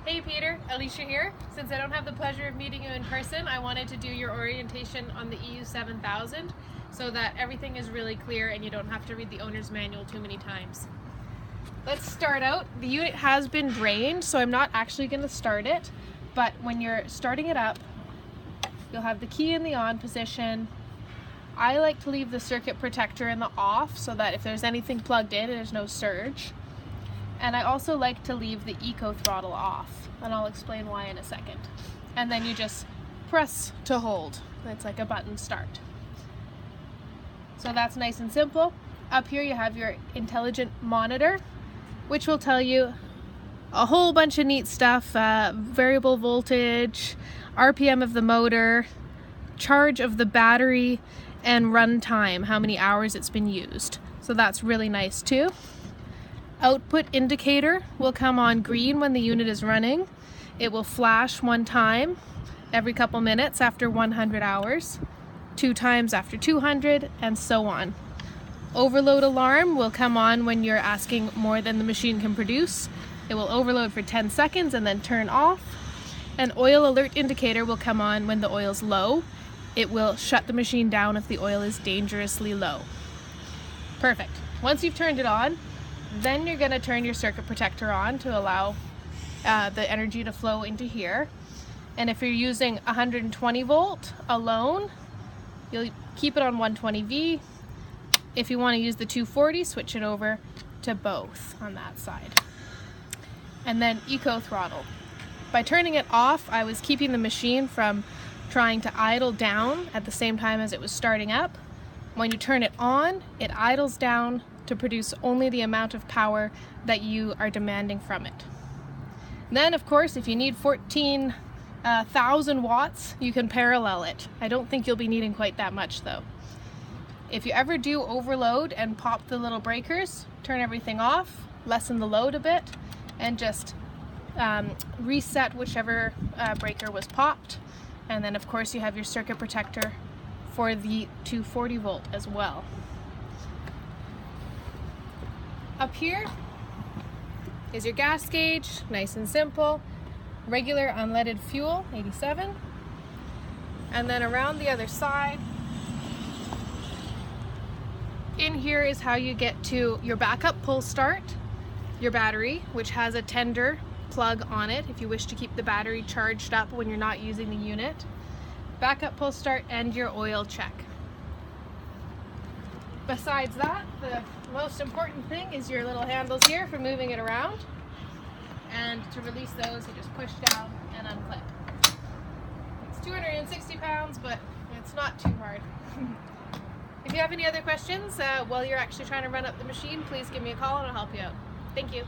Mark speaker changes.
Speaker 1: Hey Peter, Alicia here. Since I don't have the pleasure of meeting you in person, I wanted to do your orientation on the EU7000 so that everything is really clear and you don't have to read the owner's manual too many times. Let's start out. The unit has been drained, so I'm not actually going to start it, but when you're starting it up, you'll have the key in the on position. I like to leave the circuit protector in the off so that if there's anything plugged in, there's no surge. And I also like to leave the eco throttle off, and I'll explain why in a second. And then you just press to hold. It's like a button start. So that's nice and simple. Up here you have your intelligent monitor, which will tell you a whole bunch of neat stuff, variable voltage, RPM of the motor, charge of the battery, and run time, how many hours it's been used. So that's really nice too. Output indicator will come on green when the unit is running. It will flash one time every couple minutes after 100 hours, 2 times after 200, and so on. Overload alarm will come on when you're asking more than the machine can produce. It will overload for 10 seconds and then turn off. An oil alert indicator will come on when the oil's low. It will shut the machine down if the oil is dangerously low. Perfect. Once you've turned it on, then you're going to turn your circuit protector on to allow the energy to flow into here. And if you're using 120 volt alone, you'll keep it on 120V. If you want to use the 240, switch it over to both on that side. And then eco throttle. By turning it off, I was keeping the machine from trying to idle down at the same time as it was starting up. When you turn it on, it idles down to produce only the amount of power that you are demanding from it. Then, of course, if you need 14,000 watts, you can parallel it. I don't think you'll be needing quite that much though. If you ever do overload and pop the little breakers, turn everything off, lessen the load a bit, and just reset whichever breaker was popped. And then, of course, you have your circuit protector for the 240 volt as well. Up here is your gas gauge, nice and simple. Regular unleaded fuel, 87. And then around the other side, in here is how you get to your backup pull start, your battery, which has a tender plug on it if you wish to keep the battery charged up when you're not using the unit, backup pull start, and your oil check. Besides that, the most important thing is your little handles here for moving it around, and to release those you just push down and unclip. It's 260 pounds, but it's not too hard. If you have any other questions while you're actually trying to run up the machine, please give me a call and I'll help you out. Thank you.